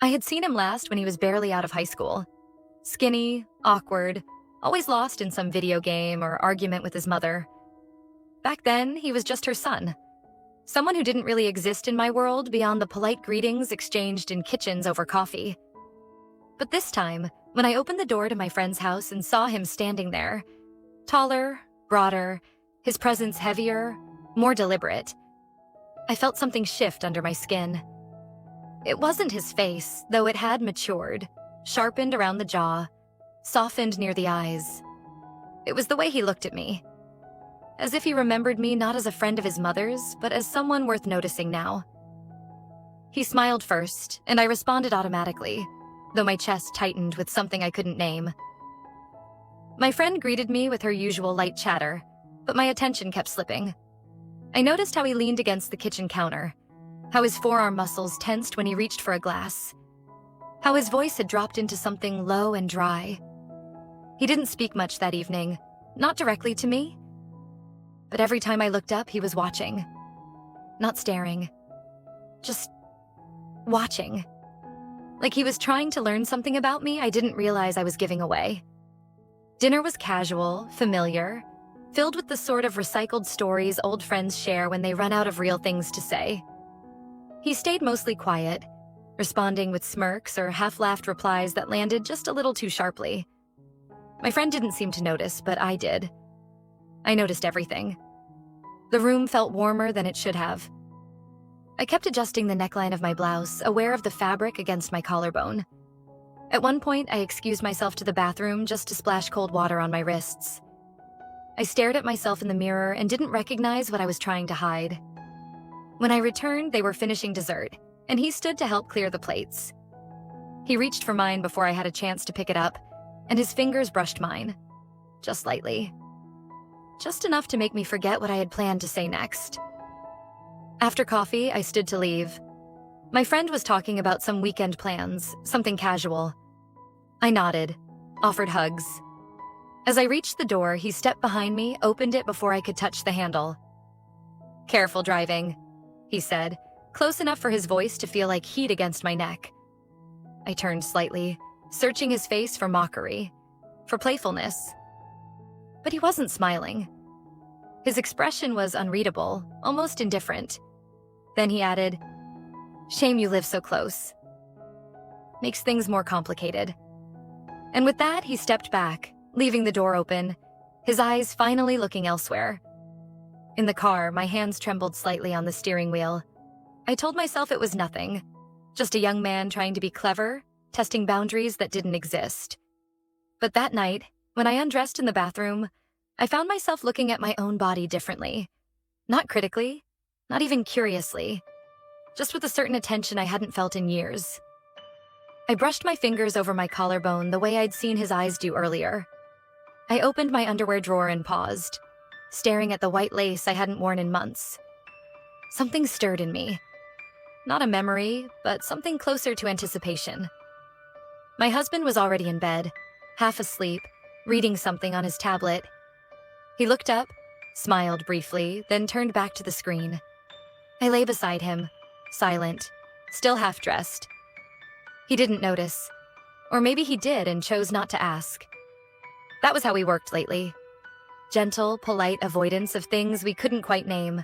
I had seen him last when he was barely out of high school. Skinny, awkward, always lost in some video game or argument with his mother. Back then, he was just her son. Someone who didn't really exist in my world beyond the polite greetings exchanged in kitchens over coffee. But this time, when I opened the door to my friend's house and saw him standing there, taller, broader, his presence heavier, more deliberate, I felt something shift under my skin. It wasn't his face, though it had matured, sharpened around the jaw, softened near the eyes. It was the way he looked at me, as if he remembered me not as a friend of his mother's, but as someone worth noticing now. He smiled first, and I responded automatically, though my chest tightened with something I couldn't name. My friend greeted me with her usual light chatter, but my attention kept slipping. I noticed how he leaned against the kitchen counter, how his forearm muscles tensed when he reached for a glass, how his voice had dropped into something low and dry. He didn't speak much that evening, not directly to me, but every time I looked up, he was watching. Not staring, just watching. Like he was trying to learn something about me I didn't realize I was giving away. Dinner was casual, familiar, filled with the sort of recycled stories old friends share when they run out of real things to say. He stayed mostly quiet, responding with smirks or half-laughed replies that landed just a little too sharply. My friend didn't seem to notice, but I did. I noticed everything. The room felt warmer than it should have. I kept adjusting the neckline of my blouse, aware of the fabric against my collarbone. At one point, I excused myself to the bathroom just to splash cold water on my wrists. I stared at myself in the mirror and didn't recognize what I was trying to hide. When I returned, they were finishing dessert, and he stood to help clear the plates. He reached for mine before I had a chance to pick it up, and his fingers brushed mine, just lightly. Just enough to make me forget what I had planned to say next. After coffee, I stood to leave. My friend was talking about some weekend plans, something casual. I nodded, offered hugs. As I reached the door, he stepped behind me, opened it before I could touch the handle. "Careful driving," he said, close enough for his voice to feel like heat against my neck. I turned slightly, searching his face for mockery, for playfulness. But he wasn't smiling. His expression was unreadable, almost indifferent. Then he added, "Shame you live so close. Makes things more complicated." And with that, he stepped back, leaving the door open, his eyes finally looking elsewhere. In the car, my hands trembled slightly on the steering wheel. I told myself it was nothing, just a young man trying to be clever, testing boundaries that didn't exist. But that night, when I undressed in the bathroom, I found myself looking at my own body differently. Not critically, not even curiously, just with a certain attention I hadn't felt in years. I brushed my fingers over my collarbone the way I'd seen his eyes do earlier. I opened my underwear drawer and paused, staring at the white lace I hadn't worn in months. Something stirred in me. Not a memory, but something closer to anticipation. My husband was already in bed, half asleep, reading something on his tablet. He looked up, smiled briefly, then turned back to the screen. I lay beside him, silent, still half-dressed. He didn't notice. Or maybe he did and chose not to ask. That was how we worked lately. Gentle, polite avoidance of things we couldn't quite name.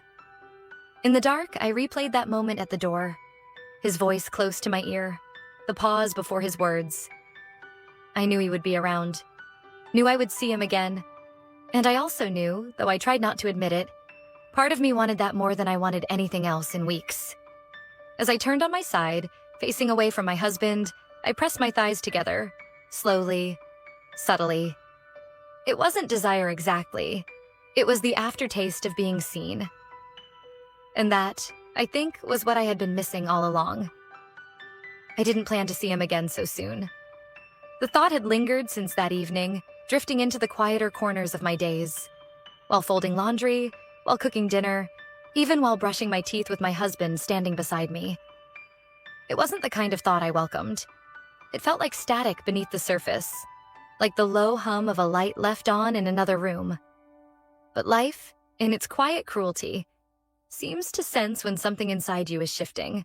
In the dark, I replayed that moment at the door. His voice close to my ear, the pause before his words. I knew he would be around. Knew I would see him again. And I also knew, though I tried not to admit it, part of me wanted that more than I wanted anything else in weeks. As I turned on my side, facing away from my husband, I pressed my thighs together, slowly, subtly. It wasn't desire exactly. It was the aftertaste of being seen. And that, I think, was what I had been missing all along. I didn't plan to see him again so soon. The thought had lingered since that evening, drifting into the quieter corners of my days. While folding laundry, while cooking dinner, even while brushing my teeth with my husband standing beside me. It wasn't the kind of thought I welcomed. It felt like static beneath the surface, like the low hum of a light left on in another room. But life, in its quiet cruelty, seems to sense when something inside you is shifting.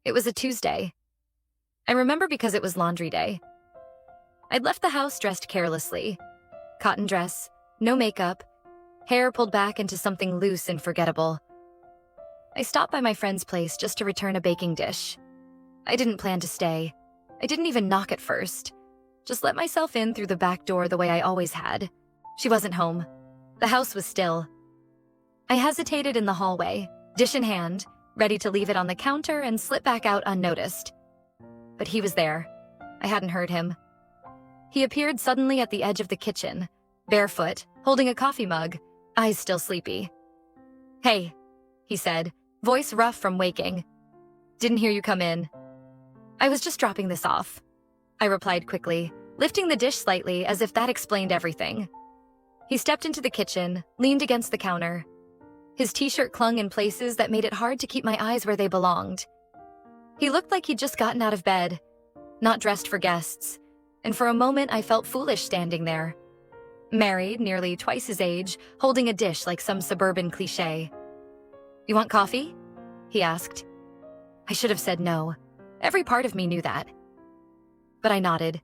It was a Tuesday. I remember because it was laundry day. I'd left the house dressed carelessly. Cotton dress, no makeup, hair pulled back into something loose and forgettable. I stopped by my friend's place just to return a baking dish. I didn't plan to stay. I didn't even knock at first. Just let myself in through the back door the way I always had. She wasn't home. The house was still. I hesitated in the hallway, dish in hand, ready to leave it on the counter and slip back out unnoticed. But he was there. I hadn't heard him. He appeared suddenly at the edge of the kitchen, barefoot, holding a coffee mug, eyes still sleepy. "Hey," he said, voice rough from waking. "Didn't hear you come in." "I was just dropping this off," I replied quickly, lifting the dish slightly as if that explained everything. He stepped into the kitchen, leaned against the counter. His t-shirt clung in places that made it hard to keep my eyes where they belonged. He looked like he'd just gotten out of bed, not dressed for guests, and for a moment I felt foolish standing there. Married, nearly twice his age, holding a dish like some suburban cliché. "You want coffee?" he asked. I should have said no. Every part of me knew that. But I nodded.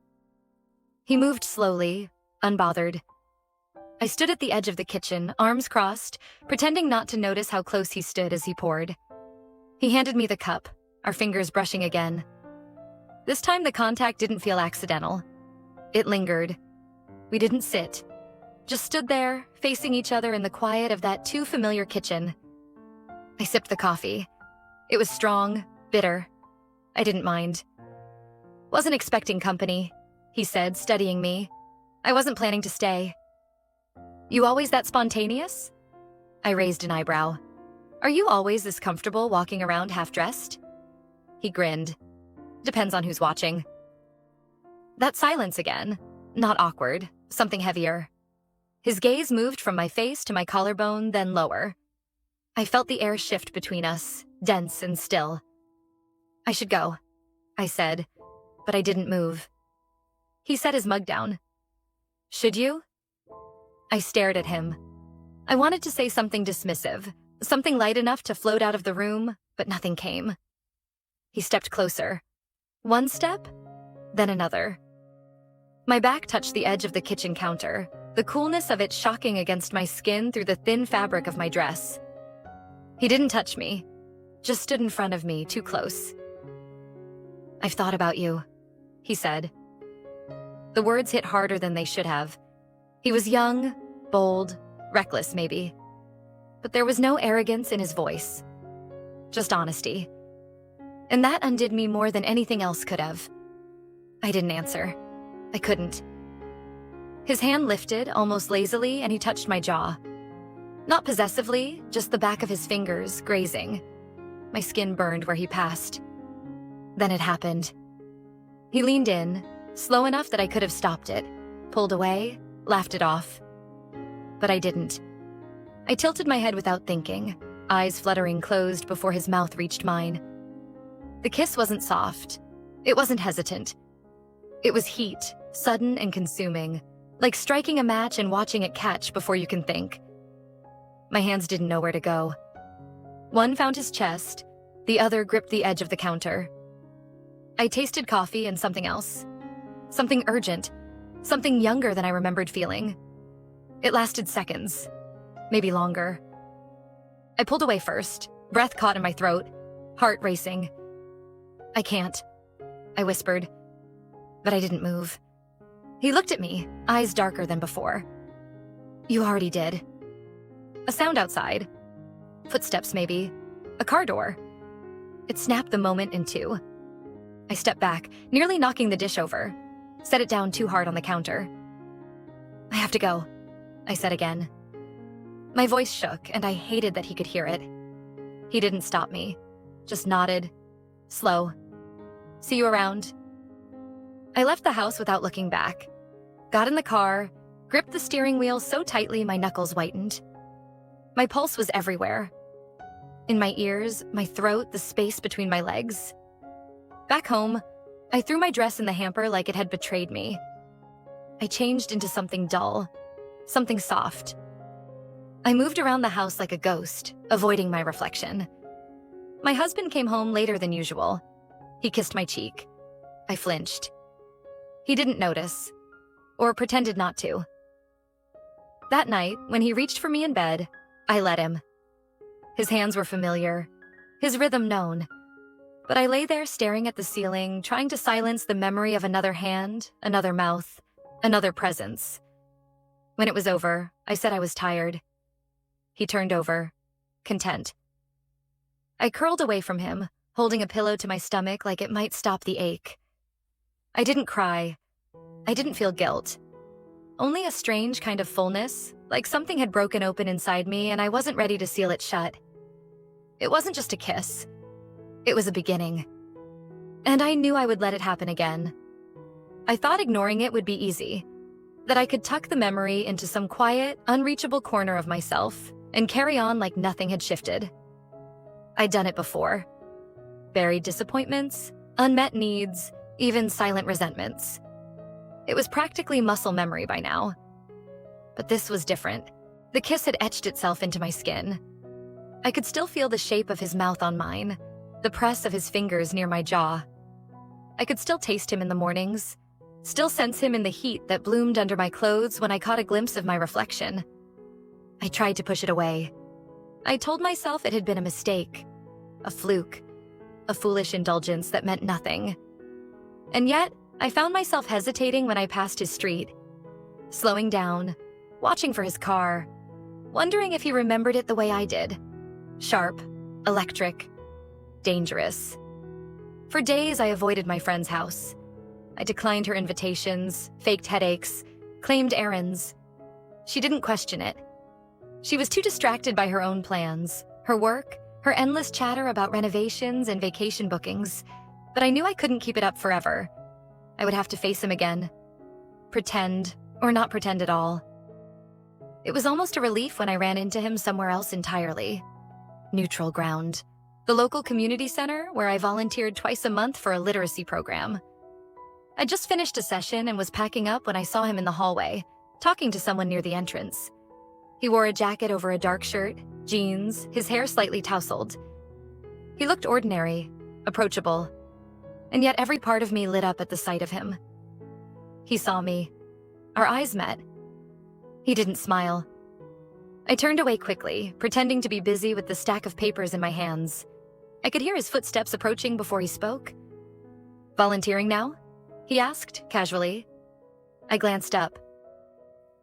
He moved slowly, unbothered. I stood at the edge of the kitchen, arms crossed, pretending not to notice how close he stood as he poured. He handed me the cup, our fingers brushing again. This time the contact didn't feel accidental. It lingered. We didn't sit. Just stood there, facing each other in the quiet of that too familiar kitchen. I sipped the coffee. It was strong, bitter. I didn't mind. "Wasn't expecting company," he said, studying me. "I wasn't planning to stay." "You always that spontaneous?" I raised an eyebrow. "Are you always this comfortable walking around half-dressed?" He grinned. "Depends on who's watching." That silence again. Not awkward, something heavier. His gaze moved from my face to my collarbone, then lower. I felt the air shift between us, dense and still. "I should go," I said, but I didn't move. He set his mug down. "Should you?" I stared at him. I wanted to say something dismissive, something light enough to float out of the room, but nothing came. He stepped closer. One step, then another. My back touched the edge of the kitchen counter, the coolness of it shocking against my skin through the thin fabric of my dress. He didn't touch me, just stood in front of me, too close. "I've thought about you," he said. The words hit harder than they should have. He was young, bold, reckless maybe. But there was no arrogance in his voice. Just honesty. And that undid me more than anything else could have. I didn't answer. I couldn't. His hand lifted, almost lazily, and he touched my jaw. Not possessively, just the back of his fingers, grazing. My skin burned where he passed. Then it happened. He leaned in, slow enough that I could have stopped it, pulled away, laughed it off. But I didn't. I tilted my head without thinking, eyes fluttering closed before his mouth reached mine. The kiss wasn't soft. It wasn't hesitant. It was heat, sudden and consuming, like striking a match and watching it catch before you can think. My hands didn't know where to go. One found his chest, the other gripped the edge of the counter. I tasted coffee and something else. Something urgent, something younger than I remembered feeling. It lasted seconds, maybe longer. I pulled away first, breath caught in my throat, heart racing. "I can't," I whispered, but I didn't move. He looked at me, eyes darker than before. "You already did." A sound outside. Footsteps, maybe. A car door. It snapped the moment in two. I stepped back, nearly knocking the dish over. Set it down too hard on the counter. "I have to go," I said again. My voice shook, and I hated that he could hear it. He didn't stop me, just nodded. Slow. "See you around." I left the house without looking back. Got in the car, gripped the steering wheel so tightly my knuckles whitened. My pulse was everywhere. In my ears, my throat, the space between my legs. Back home, I threw my dress in the hamper like it had betrayed me. I changed into something dull, something soft. I moved around the house like a ghost, avoiding my reflection. My husband came home later than usual. He kissed my cheek. I flinched. He didn't notice, or pretended not to. That night, when he reached for me in bed, I let him. His hands were familiar, his rhythm known, but I lay there staring at the ceiling, trying to silence the memory of another hand, another mouth, another presence. When it was over, I said I was tired. He turned over, content. I curled away from him, holding a pillow to my stomach like it might stop the ache. I didn't cry. I didn't feel guilt. Only a strange kind of fullness, like something had broken open inside me and I wasn't ready to seal it shut. It wasn't just a kiss. It was a beginning. And I knew I would let it happen again. I thought ignoring it would be easy, that I could tuck the memory into some quiet, unreachable corner of myself and carry on like nothing had shifted. I'd done it before. Buried disappointments, unmet needs, even silent resentments. It was practically muscle memory by now. But this was different. The kiss had etched itself into my skin. I could still feel the shape of his mouth on mine, the press of his fingers near my jaw. I could still taste him in the mornings, still sense him in the heat that bloomed under my clothes when I caught a glimpse of my reflection. I tried to push it away. I told myself it had been a mistake, a fluke, a foolish indulgence that meant nothing. And yet, I found myself hesitating when I passed his street, slowing down, watching for his car, wondering if he remembered it the way I did. Sharp, electric, dangerous. For days, I avoided my friend's house. I declined her invitations, faked headaches, claimed errands. She didn't question it. She was too distracted by her own plans, her work, her endless chatter about renovations and vacation bookings. But I knew I couldn't keep it up forever. I would have to face him again. Pretend, or not pretend at all. It was almost a relief when I ran into him somewhere else entirely. Neutral ground. The local community center where I volunteered twice a month for a literacy program. I just finished a session and was packing up when I saw him in the hallway, talking to someone near the entrance. He wore a jacket over a dark shirt, jeans, his hair slightly tousled. He looked ordinary, approachable, and yet every part of me lit up at the sight of him. He saw me. Our eyes met. He didn't smile. I turned away quickly, pretending to be busy with the stack of papers in my hands. I could hear his footsteps approaching before he spoke. "Volunteering now?" he asked, casually. I glanced up.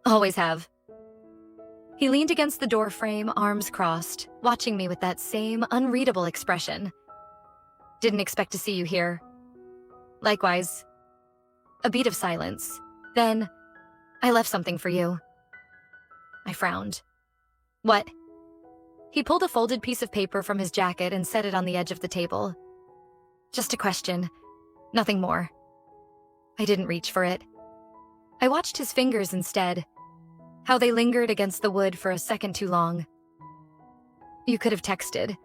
"Always have." He leaned against the door frame, arms crossed, watching me with that same unreadable expression. "Didn't expect to see you here." "Likewise." A beat of silence. Then, "I left something for you." I frowned. "What?" He pulled a folded piece of paper from his jacket and set it on the edge of the table. "Just a question. Nothing more." I didn't reach for it. I watched his fingers instead, how they lingered against the wood for a second too long. "You could have texted,"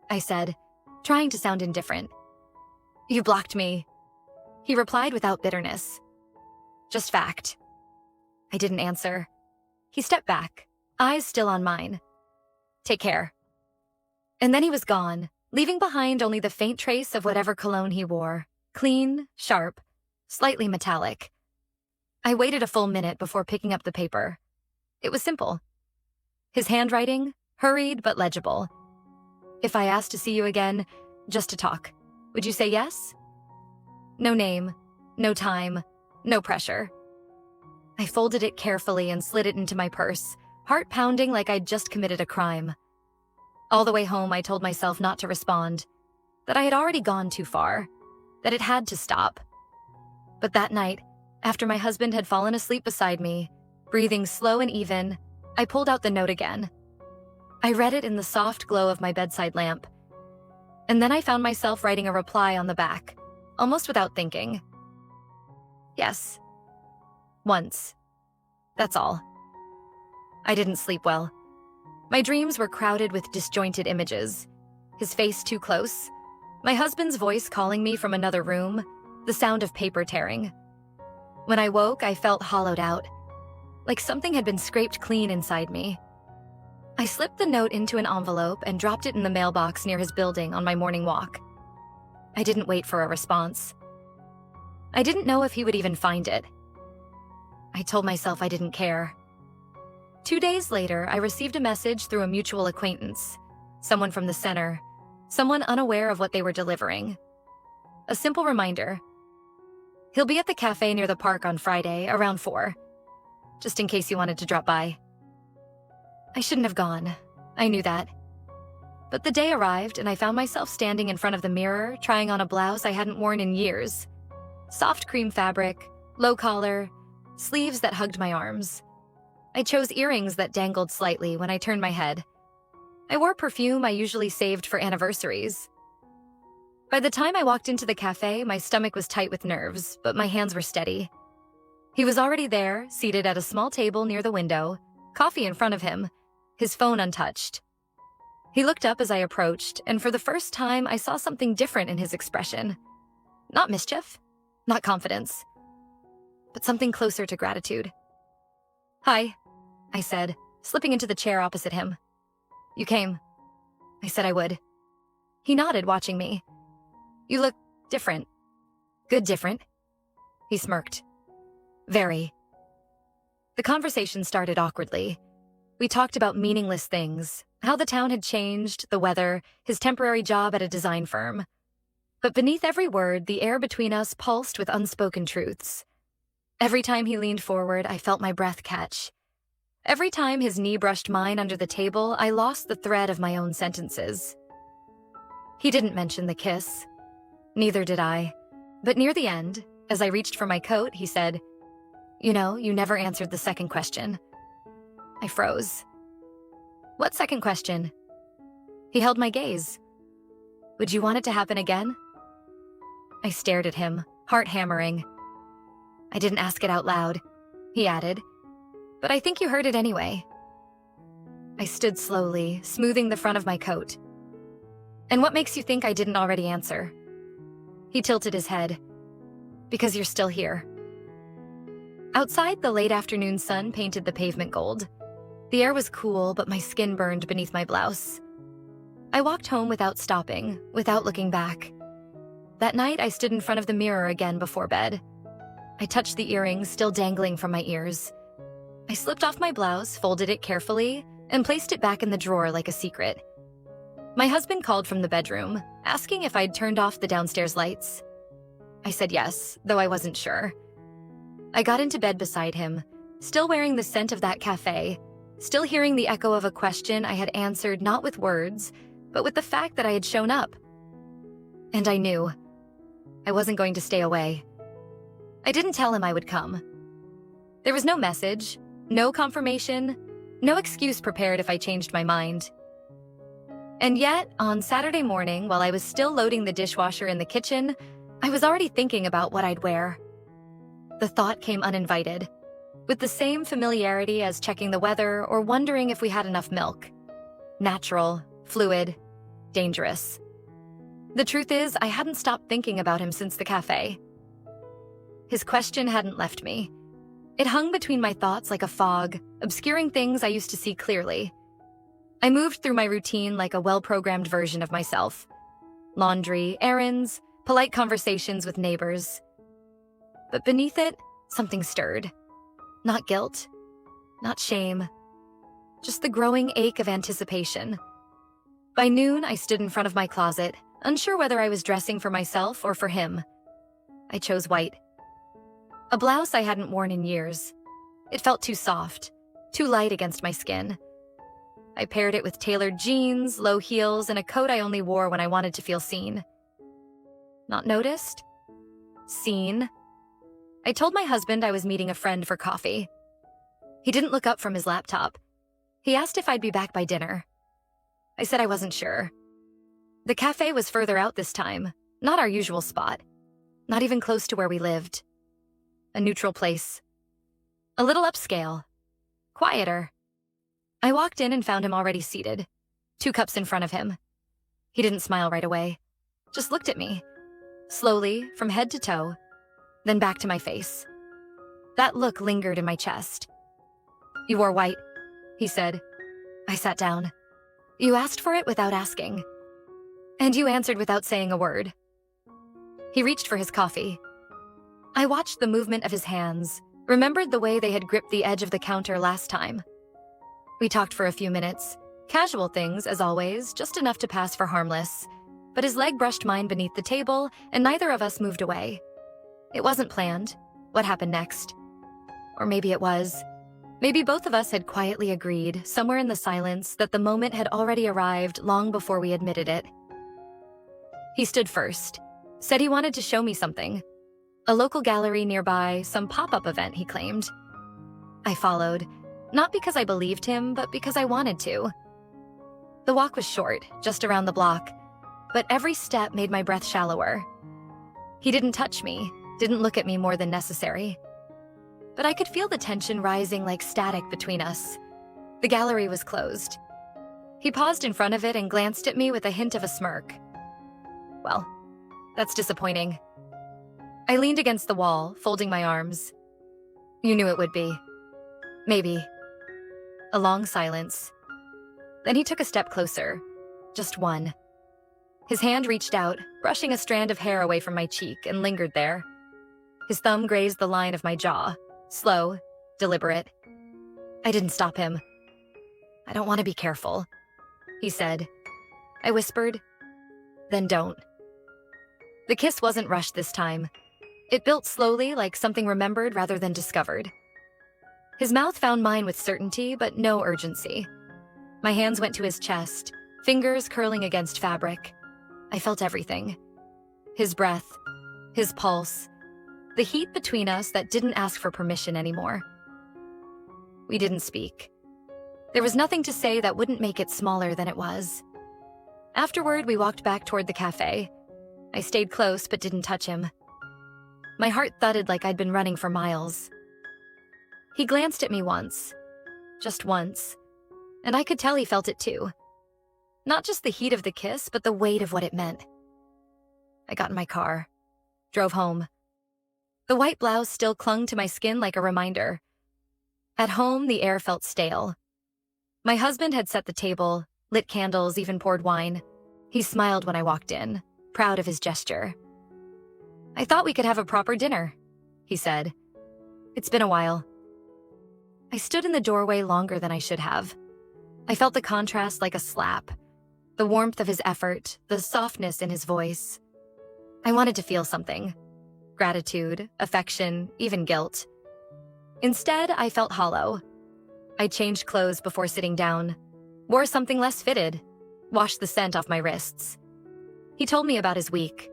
I said, trying to sound indifferent. "You blocked me," he replied without bitterness. "Just fact." I didn't answer. He stepped back, eyes still on mine. "Take care." And then he was gone, leaving behind only the faint trace of whatever cologne he wore. Clean, sharp, slightly metallic. I waited a full minute before picking up the paper. It was simple. His handwriting, hurried but legible. "If I asked to see you again, just to talk, would you say yes?" No name, no time, no pressure. I folded it carefully and slid it into my purse, heart pounding like I'd just committed a crime. All the way home, I told myself not to respond, that I had already gone too far, that it had to stop. But that night, after my husband had fallen asleep beside me, breathing slow and even, I pulled out the note again. I read it in the soft glow of my bedside lamp. And then I found myself writing a reply on the back, almost without thinking. "Yes. Once. That's all." I didn't sleep well. My dreams were crowded with disjointed images. His face too close, my husband's voice calling me from another room, the sound of paper tearing. When I woke, I felt hollowed out, like something had been scraped clean inside me. I slipped the note into an envelope and dropped it in the mailbox near his building on my morning walk. I didn't wait for a response. I didn't know if he would even find it. I told myself I didn't care. 2 days later, I received a message through a mutual acquaintance, someone from the center, someone unaware of what they were delivering. A simple reminder. He'll be at the cafe near the park on Friday, around 4, just in case you wanted to drop by. I shouldn't have gone. I knew that. But the day arrived, and I found myself standing in front of the mirror, trying on a blouse I hadn't worn in years. Soft cream fabric, low collar, sleeves that hugged my arms. I chose earrings that dangled slightly when I turned my head. I wore perfume I usually saved for anniversaries. By the time I walked into the cafe, my stomach was tight with nerves, but my hands were steady. He was already there, seated at a small table near the window, coffee in front of him, his phone untouched. He looked up as I approached, and for the first time, I saw something different in his expression. Not mischief, not confidence, but something closer to gratitude. "Hi," I said, slipping into the chair opposite him. "You came." I said I would. He nodded, watching me. "You look different." "Good different." He smirked. "Very." The conversation started awkwardly. We talked about meaningless things, how the town had changed, the weather, his temporary job at a design firm. But beneath every word, the air between us pulsed with unspoken truths. Every time he leaned forward, I felt my breath catch. Every time his knee brushed mine under the table, I lost the thread of my own sentences. He didn't mention the kiss. Neither did I. But near the end, as I reached for my coat, he said, "You know, you never answered the second question." I froze. "What second question?" He held my gaze. "Would you want it to happen again?" I stared at him, heart hammering. "I didn't ask it out loud," he added, "but I think you heard it anyway." I stood slowly, smoothing the front of my coat. "And what makes you think I didn't already answer?" He tilted his head. "Because you're still here." Outside, the late afternoon sun painted the pavement gold. The air was cool, but my skin burned beneath my blouse. I walked home without stopping, without looking back. That night, I stood in front of the mirror again before bed. I touched the earrings still dangling from my ears. I slipped off my blouse, folded it carefully, and placed it back in the drawer like a secret. My husband called from the bedroom, asking if I'd turned off the downstairs lights. I said yes, though I wasn't sure. I got into bed beside him, still wearing the scent of that cafe, still hearing the echo of a question I had answered not with words, but with the fact that I had shown up. And I knew. I wasn't going to stay away. I didn't tell him I would come. There was no message, no confirmation, no excuse prepared if I changed my mind. And yet, on Saturday morning, while I was still loading the dishwasher in the kitchen, I was already thinking about what I'd wear. The thought came uninvited, with the same familiarity as checking the weather or wondering if we had enough milk. Natural, fluid, dangerous. The truth is, I hadn't stopped thinking about him since the cafe. His question hadn't left me. It hung between my thoughts like a fog, obscuring things I used to see clearly. I moved through my routine like a well-programmed version of myself. Laundry, errands, polite conversations with neighbors. But beneath it, something stirred. Not guilt, not shame, just the growing ache of anticipation. By noon, I stood in front of my closet, unsure whether I was dressing for myself or for him. I chose white. A blouse I hadn't worn in years. It felt too soft, too light against my skin. I paired it with tailored jeans, low heels, and a coat I only wore when I wanted to feel seen. Not noticed? Seen? I told my husband I was meeting a friend for coffee. He didn't look up from his laptop. He asked if I'd be back by dinner. I said I wasn't sure. The cafe was further out this time, not our usual spot, not even close to where we lived. A neutral place. A little upscale. Quieter. I walked in and found him already seated, 2 cups in front of him. He didn't smile right away, just looked at me, slowly, from head to toe, then back to my face. That look lingered in my chest. "You wore white," he said. I sat down. "You asked for it without asking. And you answered without saying a word." He reached for his coffee. I watched the movement of his hands, remembered the way they had gripped the edge of the counter last time. We talked for a few minutes, casual things as always, just enough to pass for harmless. But his leg brushed mine beneath the table, and neither of us moved away. It wasn't planned. What happened next? Or maybe it was. Maybe both of us had quietly agreed, somewhere in the silence, that the moment had already arrived long before we admitted it. He stood first, said he wanted to show me something. A local gallery nearby, some pop-up event, he claimed. I followed, not because I believed him, but because I wanted to. The walk was short, just around the block, but every step made my breath shallower. He didn't touch me, didn't look at me more than necessary. But I could feel the tension rising like static between us. The gallery was closed. He paused in front of it and glanced at me with a hint of a smirk. Well, that's disappointing. I leaned against the wall, folding my arms. You knew it would be. Maybe. A long silence. Then he took a step closer. Just one. His hand reached out, brushing a strand of hair away from my cheek, and lingered there. His thumb grazed the line of my jaw. Slow, deliberate. I didn't stop him. I don't want to be careful, he said. I whispered, then don't. The kiss wasn't rushed this time. It built slowly, like something remembered rather than discovered. His mouth found mine with certainty, but no urgency. My hands went to his chest, fingers curling against fabric. I felt everything. His breath, his pulse, the heat between us that didn't ask for permission anymore. We didn't speak. There was nothing to say that wouldn't make it smaller than it was. Afterward, we walked back toward the cafe. I stayed close but didn't touch him. My heart thudded like I'd been running for miles. He glanced at me once, just once, and I could tell he felt it too. Not just the heat of the kiss, but the weight of what it meant. I got in my car, drove home. The white blouse still clung to my skin like a reminder. At home, the air felt stale. My husband had set the table, lit candles, even poured wine. He smiled when I walked in, proud of his gesture. I thought we could have a proper dinner, he said. It's been a while. I stood in the doorway longer than I should have. I felt the contrast like a slap, the warmth of his effort, the softness in his voice. I wanted to feel something. Gratitude, affection, even guilt. Instead, I felt hollow. I changed clothes before sitting down, wore something less fitted, washed the scent off my wrists. He told me about his week,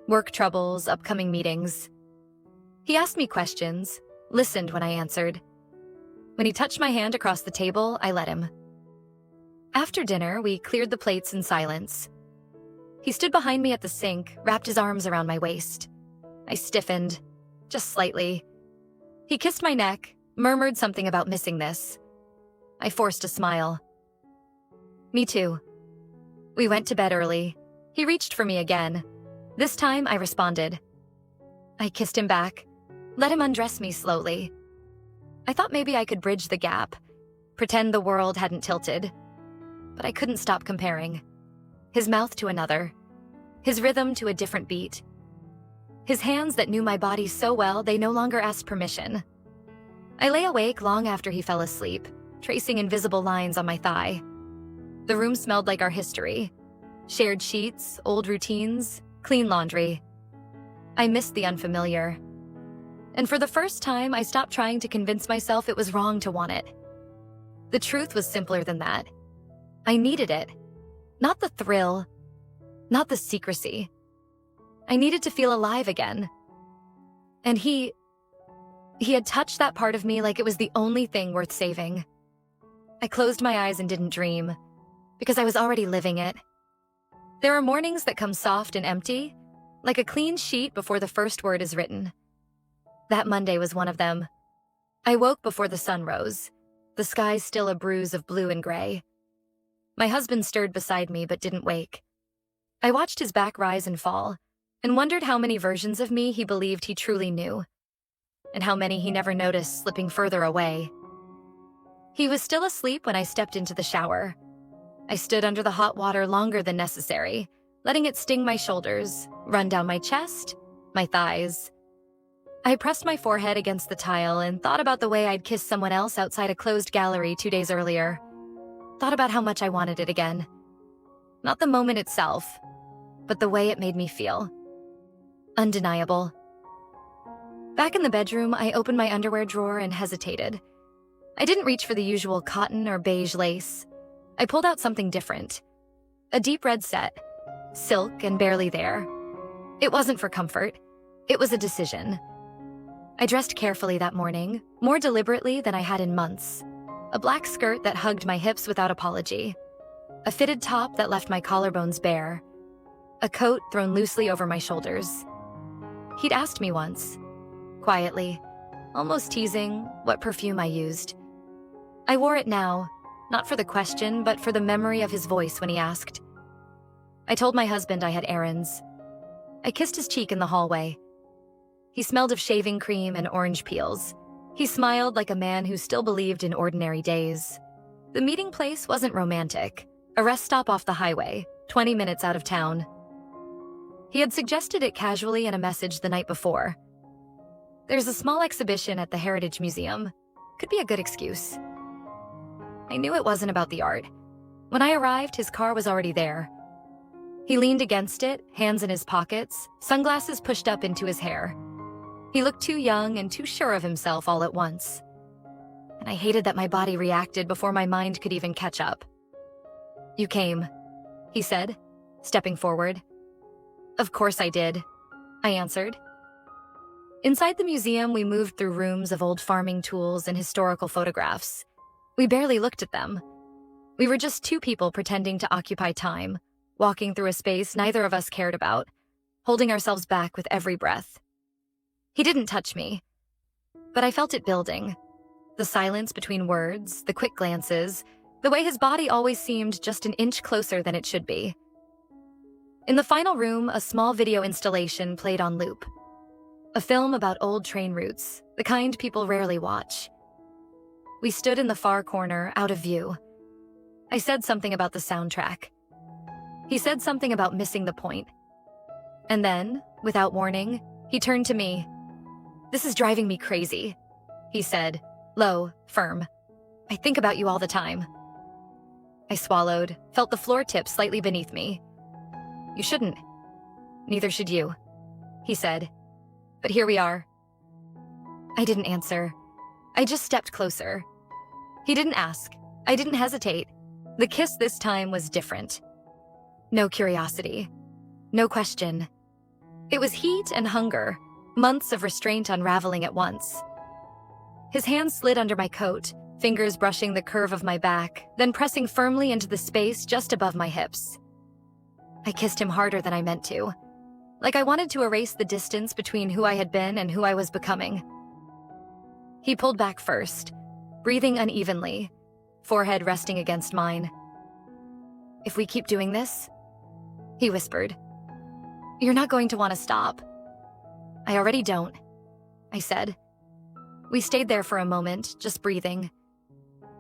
work troubles, upcoming meetings. He asked me questions, listened when I answered. When he touched my hand across the table, I let him. After dinner, we cleared the plates in silence. He stood behind me at the sink, wrapped his arms around my waist. I stiffened, just slightly. He kissed my neck, murmured something about missing this. I forced a smile. Me too. We went to bed early. He reached for me again. This time, I responded. I kissed him back, let him undress me slowly. I thought maybe I could bridge the gap, pretend the world hadn't tilted. But I couldn't stop comparing. His mouth to another, his rhythm to a different beat. His hands that knew my body so well they no longer asked permission. I lay awake long after he fell asleep, tracing invisible lines on my thigh. The room smelled like our history. Shared sheets, old routines, clean laundry. I missed the unfamiliar. And for the first time, I stopped trying to convince myself it was wrong to want it. The truth was simpler than that. I needed it. Not the thrill, not the secrecy. I needed to feel alive again. And he had touched that part of me like it was the only thing worth saving. I closed my eyes and didn't dream, because I was already living it. There are mornings that come soft and empty, like a clean sheet before the first word is written. That Monday was one of them. I woke before the sun rose, the sky still a bruise of blue and gray. My husband stirred beside me but didn't wake. I watched his back rise and fall, and wondered how many versions of me he believed he truly knew, and how many he never noticed slipping further away. He was still asleep when I stepped into the shower. I stood under the hot water longer than necessary, letting it sting my shoulders, run down my chest, my thighs. I pressed my forehead against the tile and thought about the way I'd kissed someone else outside a closed gallery 2 days earlier. Thought about how much I wanted it again. Not the moment itself, but the way it made me feel. Undeniable. Back in the bedroom, I opened my underwear drawer and hesitated. I didn't reach for the usual cotton or beige lace. I pulled out something different. A deep red set, silk and barely there. It wasn't for comfort. It was a decision. I dressed carefully that morning, more deliberately than I had in months. A black skirt that hugged my hips without apology. A fitted top that left my collarbones bare. A coat thrown loosely over my shoulders. He'd asked me once, quietly, almost teasing, what perfume I used. I wore it now, not for the question, but for the memory of his voice when he asked. I told my husband I had errands. I kissed his cheek in the hallway. He smelled of shaving cream and orange peels. He smiled like a man who still believed in ordinary days. The meeting place wasn't romantic. A rest stop off the highway, 20 minutes out of town. He had suggested it casually in a message the night before. There's a small exhibition at the Heritage Museum. Could be a good excuse. I knew it wasn't about the art. When I arrived, his car was already there. He leaned against it, hands in his pockets, sunglasses pushed up into his hair. He looked too young and too sure of himself all at once. And I hated that my body reacted before my mind could even catch up. "You came," he said, stepping forward. "Of course I did," I answered. Inside the museum, we moved through rooms of old farming tools and historical photographs. We barely looked at them. We were just two people pretending to occupy time, walking through a space neither of us cared about, holding ourselves back with every breath. He didn't touch me, but I felt it building. The silence between words, the quick glances, the way his body always seemed just an inch closer than it should be. In the final room, a small video installation played on loop. A film about old train routes, the kind people rarely watch. We stood in the far corner, out of view. I said something about the soundtrack. He said something about missing the point. And then, without warning, he turned to me. "This is driving me crazy," he said, low, firm. "I think about you all the time." I swallowed, felt the floor tip slightly beneath me. "You shouldn't. Neither should you," he said. "But here we are." I didn't answer. I just stepped closer. He didn't ask. I didn't hesitate. The kiss this time was different. No curiosity. No question. It was heat and hunger, months of restraint unraveling at once. His hand slid under my coat, fingers brushing the curve of my back, then pressing firmly into the space just above my hips. I kissed him harder than I meant to, like I wanted to erase the distance between who I had been and who I was becoming. He pulled back first, breathing unevenly, forehead resting against mine. "If we keep doing this," he whispered, "you're not going to want to stop." "I already don't," I said. We stayed there for a moment, just breathing.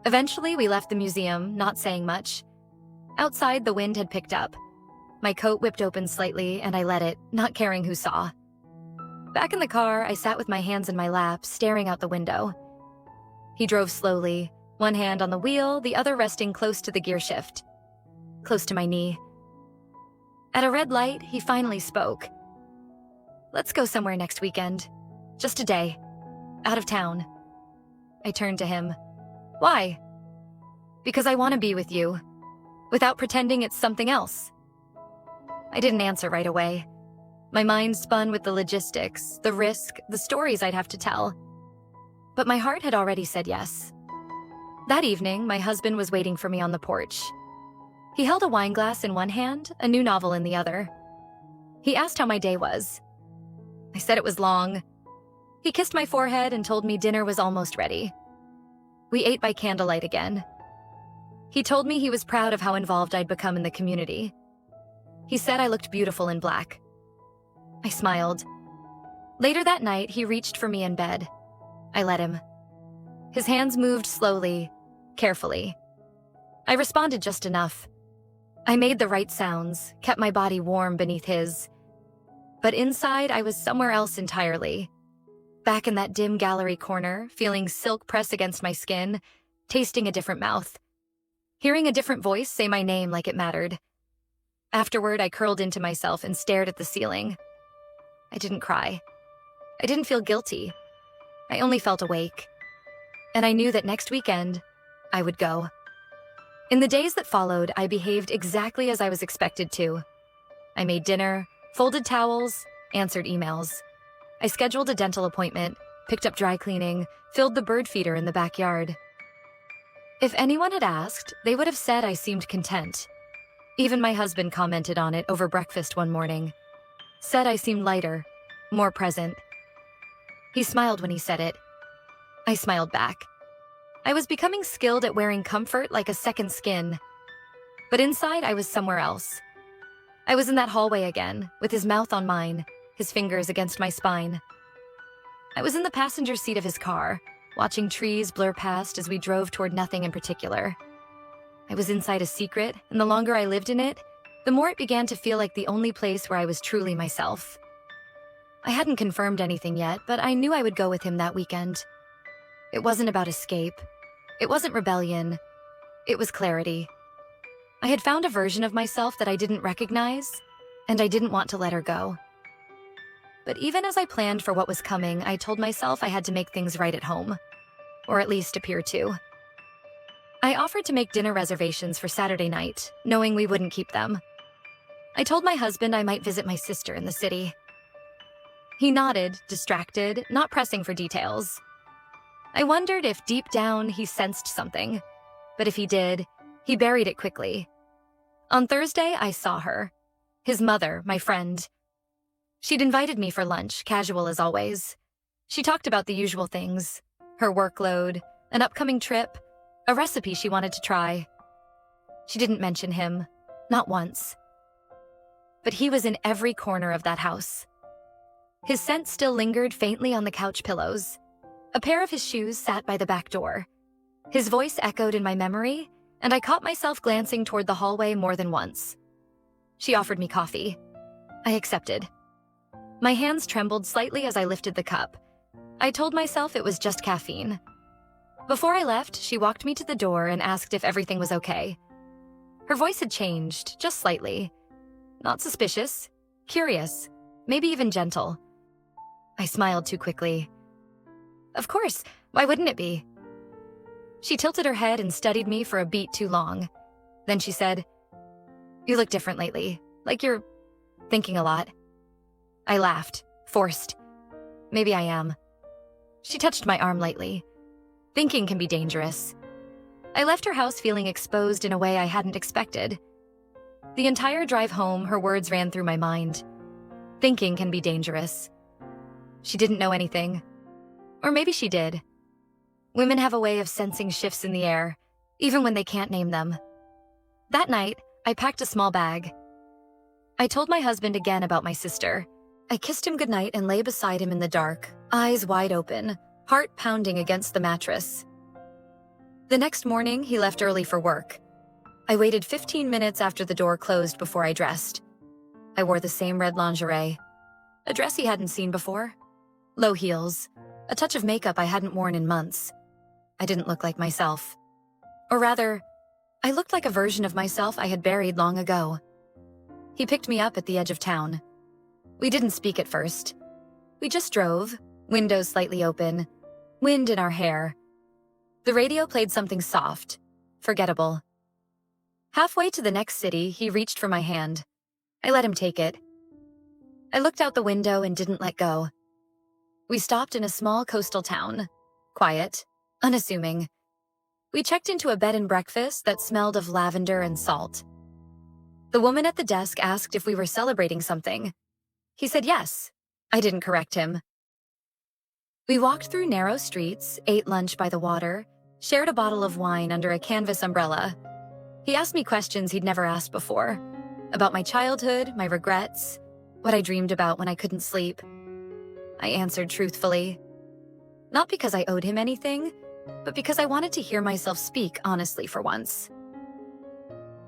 Eventually, we left the museum, not saying much. Outside, the wind had picked up. My coat whipped open slightly, and I let it, not caring who saw. Back in the car, I sat with my hands in my lap, staring out the window. He drove slowly, one hand on the wheel, the other resting close to the gear shift, close to my knee. At a red light, he finally spoke. "Let's go somewhere next weekend. Just a day. Out of town." I turned to him. "Why?" "Because I want to be with you, without pretending it's something else." I didn't answer right away. My mind spun with the logistics, the risk, the stories I'd have to tell. But my heart had already said yes. That evening, my husband was waiting for me on the porch. He held a wine glass in one hand, a new novel in the other. He asked how my day was. I said it was long. He kissed my forehead and told me dinner was almost ready. We ate by candlelight again. He told me he was proud of how involved I'd become in the community. He said I looked beautiful in black. I smiled. Later that night, he reached for me in bed. I let him. His hands moved slowly, carefully. I responded just enough. I made the right sounds, kept my body warm beneath his. But inside, I was somewhere else entirely. back in that dim gallery corner, feeling silk press against my skin, tasting a different mouth, hearing a different voice say my name like it mattered. Afterward, I curled into myself and stared at the ceiling. I didn't cry. I didn't feel guilty. I only felt awake. And I knew that next weekend, I would go. In the days that followed, I behaved exactly as I was expected to. I made dinner, folded towels, answered emails. I scheduled a dental appointment, picked up dry cleaning, filled the bird feeder in the backyard. If anyone had asked, they would have said I seemed content. Even my husband commented on it over breakfast one morning. Said I seemed lighter, more present. He smiled when he said it. I smiled back. I was becoming skilled at wearing comfort like a second skin. But inside, I was somewhere else. I was in that hallway again, with his mouth on mine, his fingers against my spine. I was in the passenger seat of his car, watching trees blur past as we drove toward nothing in particular. I was inside a secret, and the longer I lived in it, the more it began to feel like the only place where I was truly myself. I hadn't confirmed anything yet, but I knew I would go with him that weekend. It wasn't about escape. It wasn't rebellion. It was clarity. I had found a version of myself that I didn't recognize, and I didn't want to let her go. But even as I planned for what was coming, I told myself I had to make things right at home, or at least appear to. I offered to make dinner reservations for Saturday night, knowing we wouldn't keep them. I told my husband I might visit my sister in the city. He nodded, distracted, not pressing for details. I wondered if deep down he sensed something, but if he did, he buried it quickly. On Thursday, I saw her. His mother, my friend. She'd invited me for lunch, casual as always. She talked about the usual things, her workload, an upcoming trip, a recipe she wanted to try. She didn't mention him, not once. But he was in every corner of that house. His scent still lingered faintly on the couch pillows. A pair of his shoes sat by the back door. His voice echoed in my memory, and I caught myself glancing toward the hallway more than once. She offered me coffee. I accepted. My hands trembled slightly as I lifted the cup. I told myself it was just caffeine. Before I left, she walked me to the door and asked if everything was okay. Her voice had changed, just slightly. Not suspicious, curious, maybe even gentle. I smiled too quickly. Of course, why wouldn't it be? She tilted her head and studied me for a beat too long. Then she said, "You look different lately, like you're thinking a lot." I laughed, forced. Maybe I am. She touched my arm lightly. Thinking can be dangerous. I left her house feeling exposed in a way I hadn't expected. The entire drive home, her words ran through my mind. Thinking can be dangerous. She didn't know anything. Or maybe she did. Women have a way of sensing shifts in the air, even when they can't name them. That night, I packed a small bag. I told my husband again about my sister. I kissed him goodnight and lay beside him in the dark, eyes wide open, heart pounding against the mattress. The next morning, he left early for work. I waited 15 minutes after the door closed before I dressed. I wore the same red lingerie, a dress he hadn't seen before, low heels, a touch of makeup I hadn't worn in months. I didn't look like myself. Or rather, I looked like a version of myself I had buried long ago. He picked me up at the edge of town. We didn't speak at first. We just drove, windows slightly open, wind in our hair. The radio played something soft, forgettable. Halfway to the next city, he reached for my hand. I let him take it. I looked out the window and didn't let go. We stopped in a small coastal town, quiet, unassuming. We checked into a bed and breakfast that smelled of lavender and salt. The woman at the desk asked if we were celebrating something. He said yes. I didn't correct him. We walked through narrow streets, ate lunch by the water, shared a bottle of wine under a canvas umbrella. He asked me questions he'd never asked before, about my childhood, my regrets, what I dreamed about when I couldn't sleep. I answered truthfully. Not because I owed him anything, but because I wanted to hear myself speak honestly for once.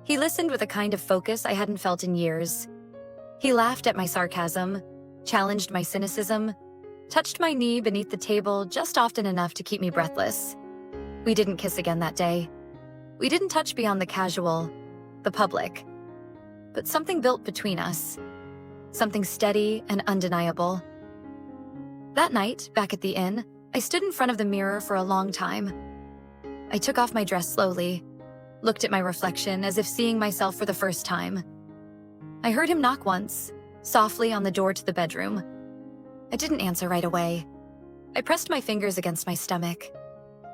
He listened with a kind of focus I hadn't felt in years. He laughed at my sarcasm, challenged my cynicism, touched my knee beneath the table just often enough to keep me breathless. We didn't kiss again that day. We didn't touch beyond the casual, the public. But something built between us. Something steady and undeniable. That night, back at the inn, I stood in front of the mirror for a long time. I took off my dress slowly, looked at my reflection as if seeing myself for the first time. I heard him knock once, softly on the door to the bedroom. I didn't answer right away. I pressed my fingers against my stomach,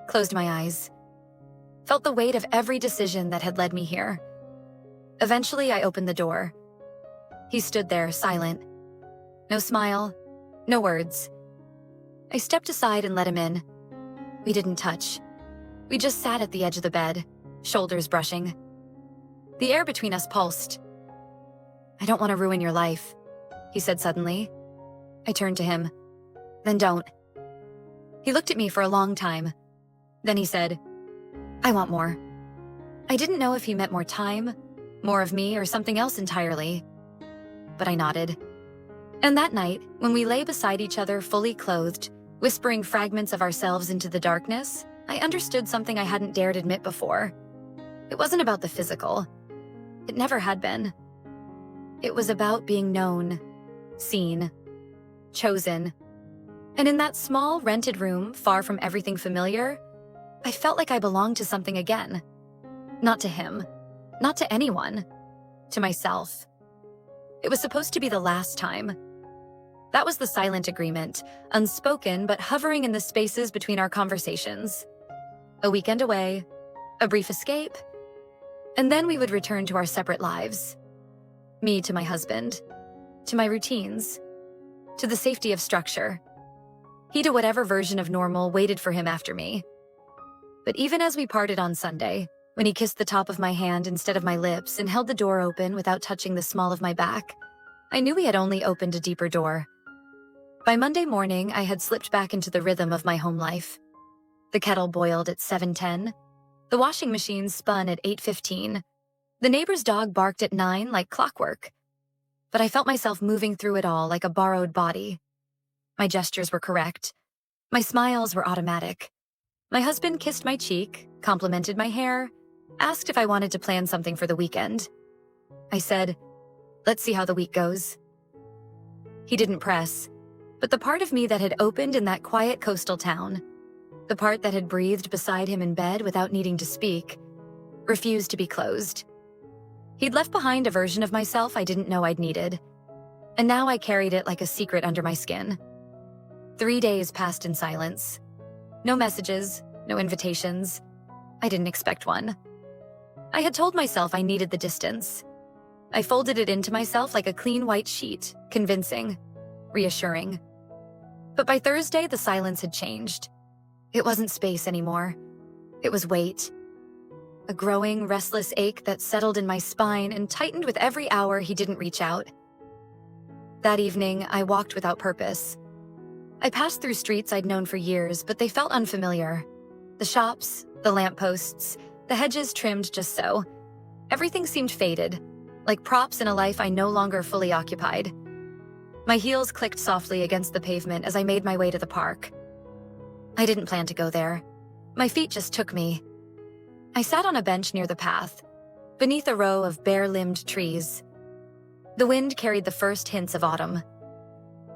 closed my eyes, felt the weight of every decision that had led me here. Eventually, I opened the door. He stood there, silent. No smile, no words. I stepped aside and let him in. We didn't touch. We just sat at the edge of the bed, shoulders brushing. The air between us pulsed. "I don't want to ruin your life," he said suddenly. I turned to him. "Then don't." He looked at me for a long time. Then he said, "I want more." I didn't know if he meant more time, more of me, or something else entirely. But I nodded. And that night, when we lay beside each other fully clothed, whispering fragments of ourselves into the darkness, I understood something I hadn't dared admit before. It wasn't about the physical. It never had been. It was about being known, seen, chosen. And in that small, rented room, far from everything familiar, I felt like I belonged to something again. Not to him, not to anyone, to myself. It was supposed to be the last time. That was the silent agreement, unspoken but hovering in the spaces between our conversations. A weekend away, a brief escape, and then we would return to our separate lives. Me to my husband, to my routines, to the safety of structure. He to whatever version of normal waited for him after me. But even as we parted on Sunday, when he kissed the top of my hand instead of my lips and held the door open without touching the small of my back, I knew he had only opened a deeper door. By Monday morning, I had slipped back into the rhythm of my home life. The kettle boiled at 7:10. The washing machine spun at 8:15. The neighbor's dog barked at 9 like clockwork. But I felt myself moving through it all like a borrowed body. My gestures were correct. My smiles were automatic. My husband kissed my cheek, complimented my hair, asked if I wanted to plan something for the weekend. I said, "Let's see how the week goes." He didn't press, but the part of me that had opened in that quiet coastal town, the part that had breathed beside him in bed without needing to speak, refused to be closed. He'd left behind a version of myself I didn't know I'd needed, and now I carried it like a secret under my skin. 3 days passed in silence. No messages, no invitations. I didn't expect one. I had told myself I needed the distance. I folded it into myself like a clean white sheet, convincing, reassuring. But by Thursday, the silence had changed. It wasn't space anymore. It was weight. A growing, restless ache that settled in my spine and tightened with every hour he didn't reach out. That evening, I walked without purpose. I passed through streets I'd known for years, but they felt unfamiliar. The shops, the lampposts, the hedges trimmed just so. Everything seemed faded, like props in a life I no longer fully occupied. My heels clicked softly against the pavement as I made my way to the park. I didn't plan to go there. My feet just took me. I sat on a bench near the path, beneath a row of bare-limbed trees. The wind carried the first hints of autumn.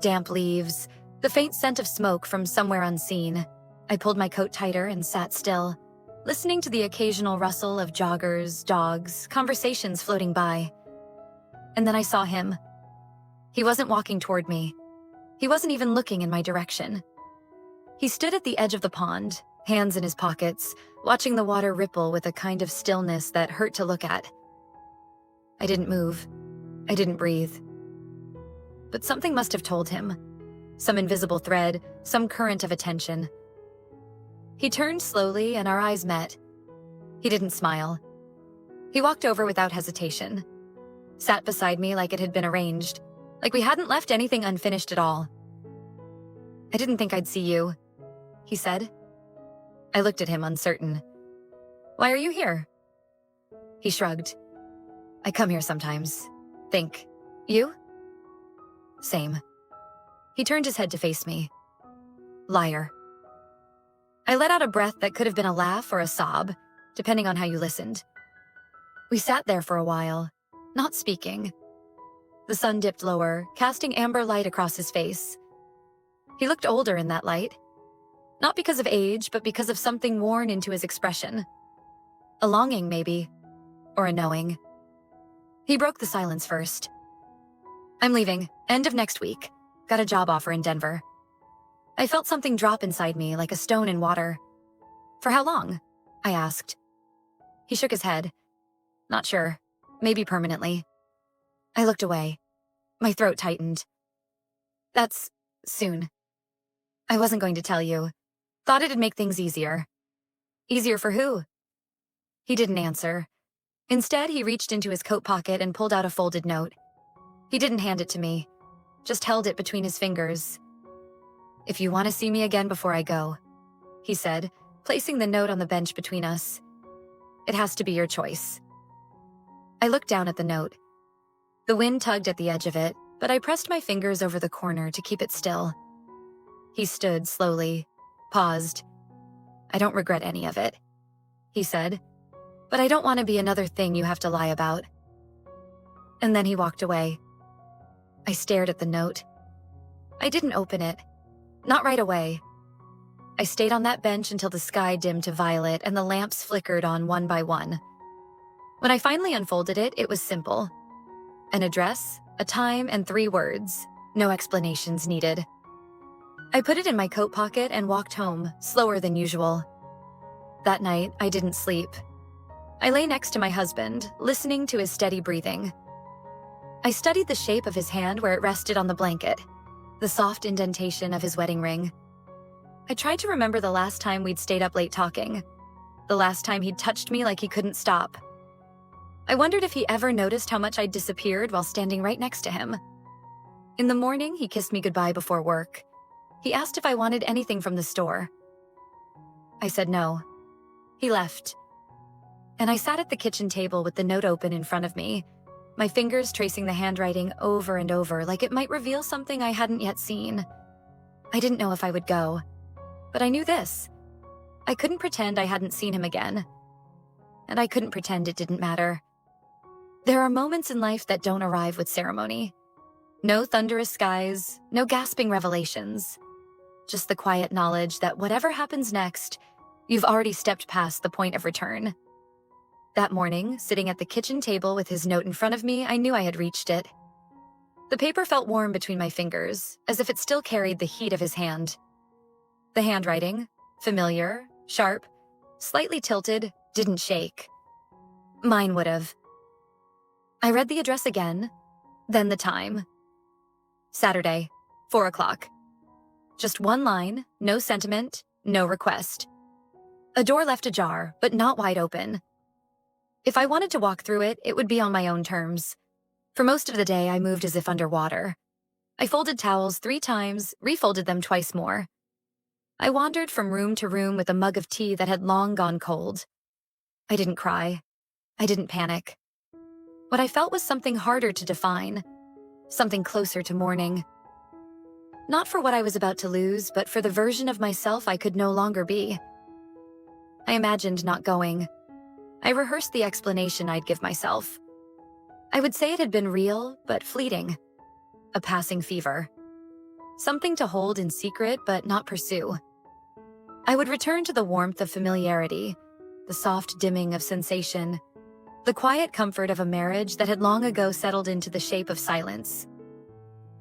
Damp leaves, the faint scent of smoke from somewhere unseen. I pulled my coat tighter and sat still, listening to the occasional rustle of joggers, dogs, conversations floating by. And then I saw him. He wasn't walking toward me. He wasn't even looking in my direction. He stood at the edge of the pond, hands in his pockets, watching the water ripple with a kind of stillness that hurt to look at. I didn't move. I didn't breathe. But something must have told him. Some invisible thread, some current of attention. He turned slowly and our eyes met. He didn't smile. He walked over without hesitation. Sat beside me like it had been arranged, like we hadn't left anything unfinished at all. "I didn't think I'd see you," he said. I looked at him, uncertain. "Why are you here?" He shrugged. "I come here sometimes. Think. You?" "Same." He turned his head to face me. Liar. I let out a breath that could have been a laugh or a sob, depending on how you listened. We sat there for a while, not speaking. The sun dipped lower, casting amber light across his face. He looked older in that light. Not because of age, but because of something worn into his expression. A longing, maybe, or a knowing. He broke the silence first. I'm leaving, end of next week. Got a job offer in Denver. I felt something drop inside me like a stone in water. For how long? I asked. He shook his head. Not sure. Maybe permanently. I looked away. My throat tightened. That's soon. I wasn't going to tell you. Thought it'd make things easier. Easier for who? He didn't answer. Instead, he reached into his coat pocket and pulled out a folded note. He didn't hand it to me, just held it between his fingers. If you want to see me again before I go, he said, placing the note on the bench between us. It has to be your choice. I looked down at the note. The wind tugged at the edge of it, but I pressed my fingers over the corner to keep it still. He stood slowly, paused. I don't regret any of it, he said, but I don't want to be another thing you have to lie about. And then he walked away. I stared at the note. I didn't open it. Not right away. I stayed on that bench until the sky dimmed to violet and the lamps flickered on one by one. When I finally unfolded it, it was simple. An address, a time, and 3 words. No explanations needed. I put it in my coat pocket and walked home, slower than usual. That night, I didn't sleep. I lay next to my husband, listening to his steady breathing. I studied the shape of his hand where it rested on the blanket, the soft indentation of his wedding ring. I tried to remember the last time we'd stayed up late talking, the last time he'd touched me like he couldn't stop. I wondered if he ever noticed how much I'd disappeared while standing right next to him. In the morning, he kissed me goodbye before work. He asked if I wanted anything from the store. I said no. He left. And I sat at the kitchen table with the note open in front of me, my fingers tracing the handwriting over and over like it might reveal something I hadn't yet seen. I didn't know if I would go, but I knew this. I couldn't pretend I hadn't seen him again. And I couldn't pretend it didn't matter. There are moments in life that don't arrive with ceremony. No thunderous skies, no gasping revelations. Just the quiet knowledge that whatever happens next, you've already stepped past the point of return. That morning, sitting at the kitchen table with his note in front of me, I knew I had reached it. The paper felt warm between my fingers, as if it still carried the heat of his hand. The handwriting, familiar, sharp, slightly tilted, didn't shake. Mine would have. I read the address again, then the time. Saturday, 4 o'clock. Just one line, no sentiment, no request. A door left ajar, but not wide open. If I wanted to walk through it, it would be on my own terms. For most of the day, I moved as if underwater. I folded towels 3 times, refolded them twice more. I wandered from room to room with a mug of tea that had long gone cold. I didn't cry. I didn't panic. What I felt was something harder to define, something closer to mourning. Not for what I was about to lose, but for the version of myself I could no longer be. I imagined not going. I rehearsed the explanation I'd give myself. I would say it had been real, but fleeting. A passing fever. Something to hold in secret, but not pursue. I would return to the warmth of familiarity, the soft dimming of sensation, the quiet comfort of a marriage that had long ago settled into the shape of silence.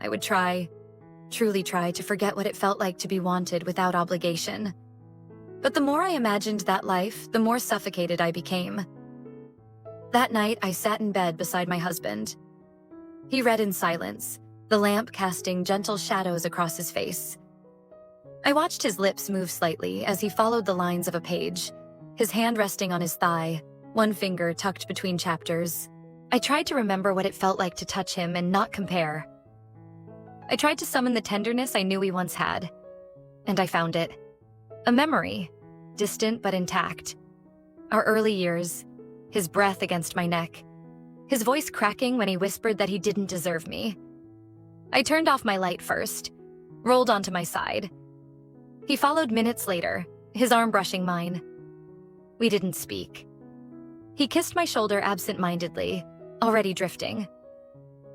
I would try, truly try, to forget what it felt like to be wanted without obligation. But the more I imagined that life, the more suffocated I became. That night, I sat in bed beside my husband. He read in silence, the lamp casting gentle shadows across his face. I watched his lips move slightly as he followed the lines of a page, his hand resting on his thigh, one finger tucked between chapters. I tried to remember what it felt like to touch him and not compare. I tried to summon the tenderness I knew we once had, and I found it. A memory, distant but intact. Our early years, his breath against my neck, his voice cracking when he whispered that he didn't deserve me. I turned off my light first, rolled onto my side. He followed minutes later, his arm brushing mine. We didn't speak. He kissed my shoulder absent-mindedly, already drifting.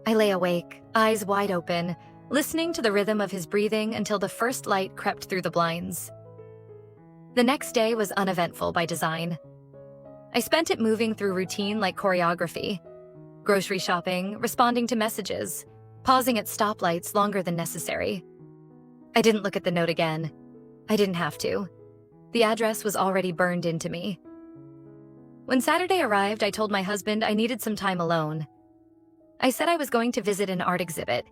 I lay awake, eyes wide open, listening to the rhythm of his breathing until the first light crept through the blinds. The next day was uneventful by design. I spent it moving through routine like choreography, grocery shopping, responding to messages, pausing at stoplights longer than necessary. I didn't look at the note again. I didn't have to. The address was already burned into me. When Saturday arrived, I told my husband I needed some time alone. I said I was going to visit an art exhibit,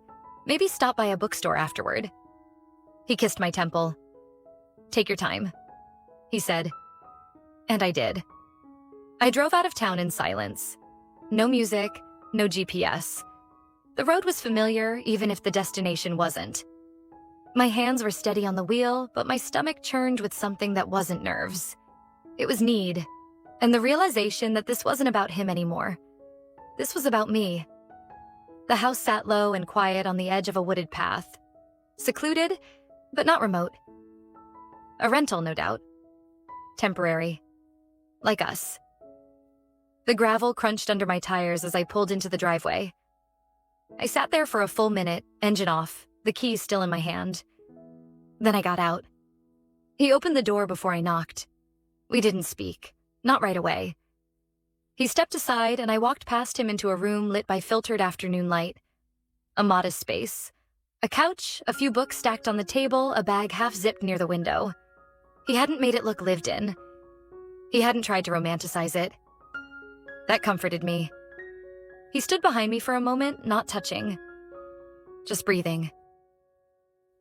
maybe stop by a bookstore afterward. He kissed my temple. "Take your time," he said. And I did. I drove out of town in silence. No music, no GPS. The road was familiar, even if the destination wasn't. My hands were steady on the wheel, but my stomach churned with something that wasn't nerves. It was need, and the realization that this wasn't about him anymore. This was about me. The house sat low and quiet on the edge of a wooded path. Secluded, but not remote. A rental, no doubt. Temporary. Like us. The gravel crunched under my tires as I pulled into the driveway. I sat there for a full minute, engine off, the keys still in my hand. Then I got out. He opened the door before I knocked. We didn't speak, not right away. He stepped aside and I walked past him into a room lit by filtered afternoon light. A modest space. A couch, a few books stacked on the table, a bag half-zipped near the window. He hadn't made it look lived in. He hadn't tried to romanticize it. That comforted me. He stood behind me for a moment, not touching. Just breathing.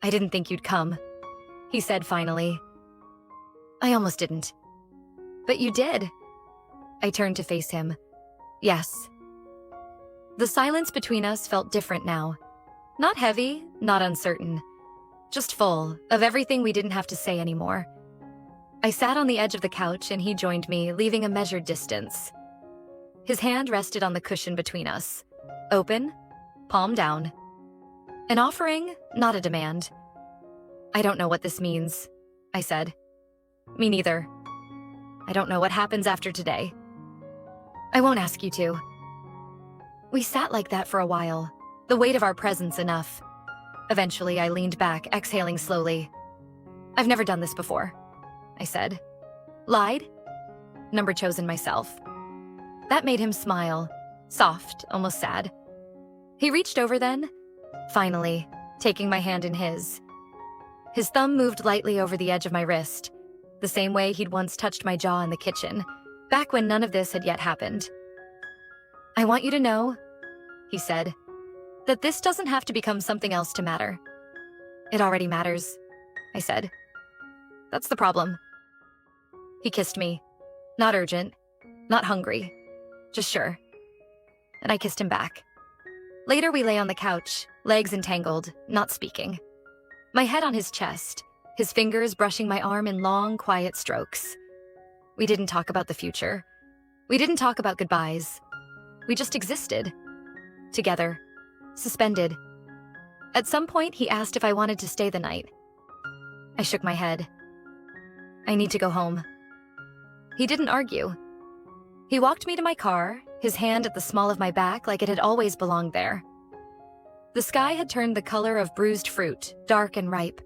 "I didn't think you'd come," he said finally. I almost didn't. "But you did." I turned to face him. Yes. The silence between us felt different now. Not heavy, not uncertain. Just full of everything we didn't have to say anymore. I sat on the edge of the couch and he joined me, leaving a measured distance. His hand rested on the cushion between us. Open, palm down. An offering, not a demand. "I don't know what this means," I said. "Me neither. I don't know what happens after today. I won't ask you to." We sat like that for a while, the weight of our presence enough. Eventually, I leaned back, exhaling slowly. "I've never done this before," I said. "Lied? Number chosen myself." That made him smile, soft, almost sad. He reached over then, finally, taking my hand in his. His thumb moved lightly over the edge of my wrist, the same way he'd once touched my jaw in the kitchen, back when none of this had yet happened. "I want you to know," he said, "that this doesn't have to become something else to matter." "It already matters," I said. "That's the problem." He kissed me. Not urgent, not hungry, just sure. And I kissed him back. Later we lay on the couch, legs entangled, not speaking. My head on his chest, his fingers brushing my arm in long, quiet strokes. We didn't talk about the future. We didn't talk about goodbyes. We just existed. Together. Suspended. At some point, he asked if I wanted to stay the night. I shook my head. "I need to go home." He didn't argue. He walked me to my car, his hand at the small of my back like it had always belonged there. The sky had turned the color of bruised fruit, dark and ripe.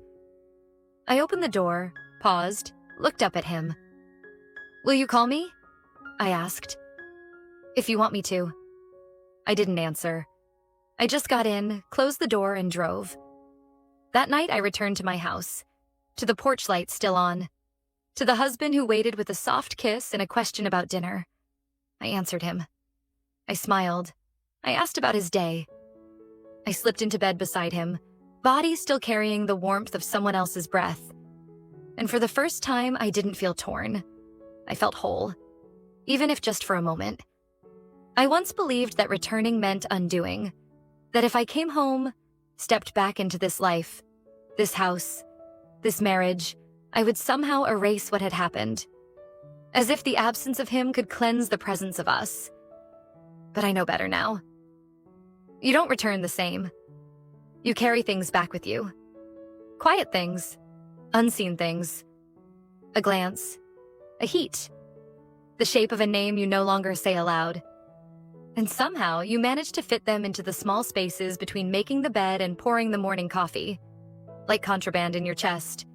I opened the door, paused, looked up at him. "Will you call me?" I asked. "If you want me to." I didn't answer. I just got in, closed the door, and drove. That night I returned to my house, to the porch light still on, to the husband who waited with a soft kiss and a question about dinner. I answered him. I smiled. I asked about his day. I slipped into bed beside him, body still carrying the warmth of someone else's breath. And for the first time, I didn't feel torn. I felt whole, even if just for a moment. I once believed that returning meant undoing, that if I came home, stepped back into this life, this house, this marriage, I would somehow erase what had happened, as if the absence of him could cleanse the presence of us. But I know better now. You don't return the same. You carry things back with you. Quiet things, Unseen things. A glance. A heat. The shape of a name you no longer say aloud. And somehow you manage to fit them into the small spaces between making the bed and pouring the morning coffee, like contraband in your chest.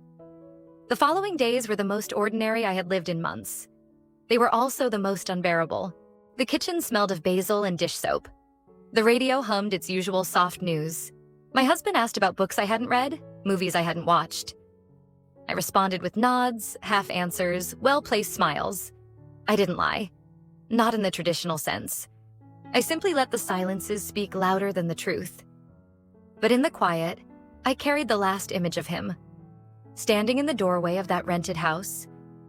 The following days were the most ordinary I had lived in months. They were also the most unbearable. The kitchen smelled of basil and dish soap. The radio hummed its usual soft news. My husband asked about books I hadn't read, movies I hadn't watched. I responded with nods, half answers, well-placed smiles. I didn't lie. Not in the traditional sense. I simply let the silences speak louder than the truth. But in the quiet, I carried the last image of him. Standing in the doorway of that rented house,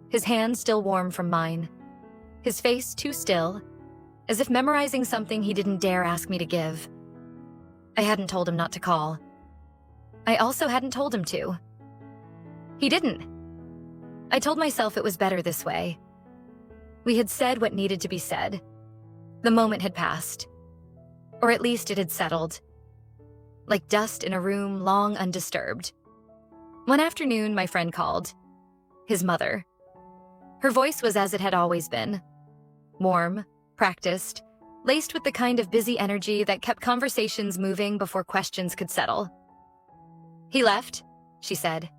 his hand still warm from mine, his face too still, as if memorizing something he didn't dare ask me to give. I hadn't told him not to call. I also hadn't told him to. He didn't. I told myself it was better this way. We had said what needed to be said. The moment had passed. Or at least it had settled. Like dust in a room long undisturbed. One afternoon, my friend called. His mother. Her voice was as it had always been. Warm, practiced, laced with the kind of busy energy that kept conversations moving before questions could settle. He left, she said.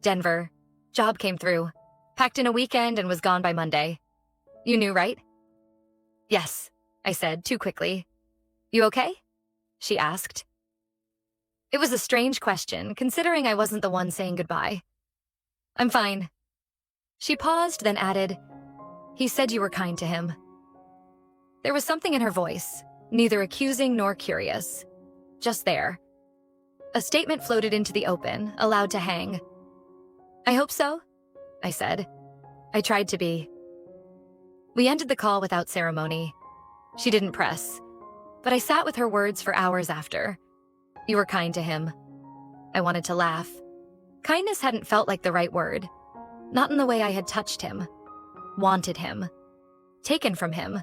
Denver. Job came through. Packed in a weekend and was gone by Monday. You knew, right? Yes, I said, too quickly. You okay? She asked. It was a strange question, considering I wasn't the one saying goodbye. I'm fine. She paused, then added, He said you were kind to him. There was something in her voice, neither accusing nor curious. Just there. A statement floated into the open, allowed to hang. I hope so, I said. I tried to be. We ended the call without ceremony. She didn't press, but I sat with her words for hours after. You were kind to him. I wanted to laugh. Kindness hadn't felt like the right word. Not in the way I had touched him, wanted him, taken from him.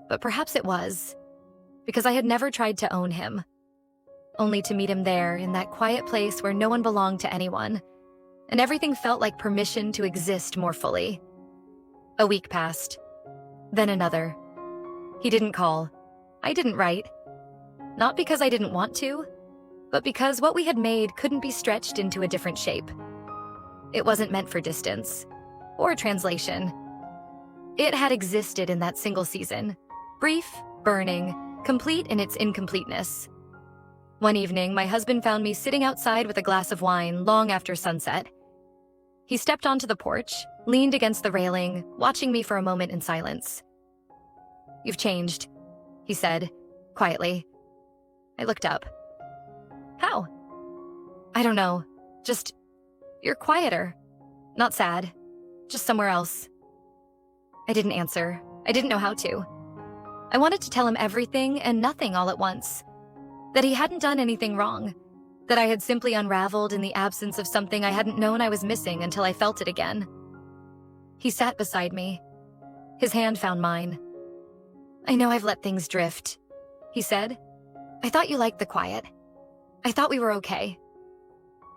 But perhaps it was, because I had never tried to own him, only to meet him there in that quiet place where no one belonged to anyone, and everything felt like permission to exist more fully. A week passed, then another. He didn't call. I didn't write. Not because I didn't want to, but because what we had made couldn't be stretched into a different shape. It wasn't meant for distance, or translation. It had existed in that single season, brief, burning, complete in its incompleteness. One evening, my husband found me sitting outside with a glass of wine long after sunset. He stepped onto the porch, leaned against the railing, watching me for a moment in silence. You've changed, he said, quietly. I looked up. How? I don't know. Just, you're quieter. Not sad. Just somewhere else. I didn't answer. I didn't know how to. I wanted to tell him everything and nothing all at once. That he hadn't done anything wrong. That I had simply unraveled in the absence of something I hadn't known I was missing until I felt it again. He sat beside me. His hand found mine. I know I've let things drift, he said. I thought you liked the quiet. I thought we were okay.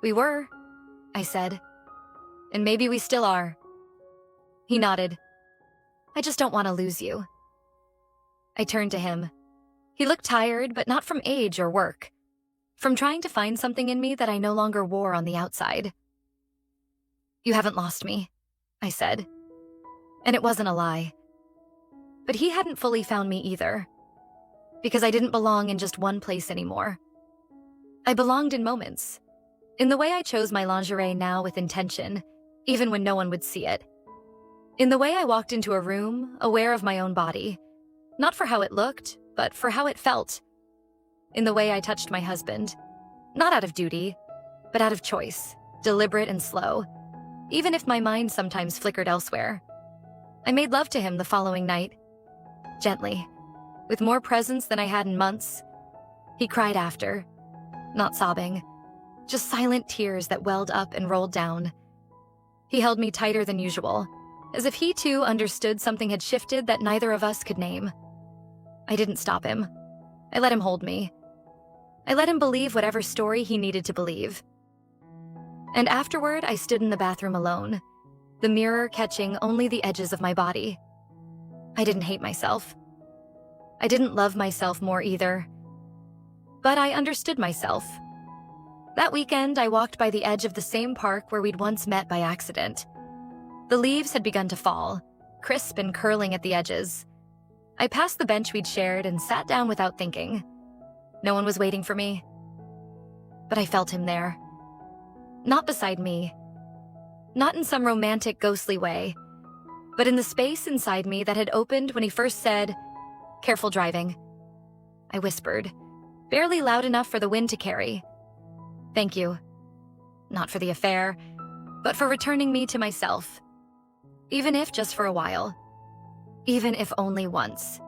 We were, I said. And maybe we still are. He nodded. I just don't want to lose you. I turned to him. He looked tired, but not from age or work. From trying to find something in me that I no longer wore on the outside. You haven't lost me, I said. And it wasn't a lie. But he hadn't fully found me either. Because I didn't belong in just one place anymore. I belonged in moments. In the way I chose my lingerie now with intention, even when no one would see it. In the way I walked into a room, aware of my own body. Not for how it looked, but for how it felt. In the way I touched my husband. Not out of duty, but out of choice, deliberate and slow, even if my mind sometimes flickered elsewhere. I made love to him the following night. Gently, with more presence than I had in months. He cried after, not sobbing, just silent tears that welled up and rolled down. He held me tighter than usual, as if he too understood something had shifted that neither of us could name. I didn't stop him. I let him hold me. I let him believe whatever story he needed to believe. And afterward, I stood in the bathroom alone, the mirror catching only the edges of my body. I didn't hate myself. I didn't love myself more either. But I understood myself. That weekend, I walked by the edge of the same park where we'd once met by accident. The leaves had begun to fall, crisp and curling at the edges. I passed the bench we'd shared and sat down without thinking. No one was waiting for me. But I felt him there. Not beside me. Not in some romantic, ghostly way, but in the space inside me that had opened when he first said, "Careful driving." I whispered, barely loud enough for the wind to carry. "Thank you. Not for the affair, but for returning me to myself. Even if just for a while. Even if only once."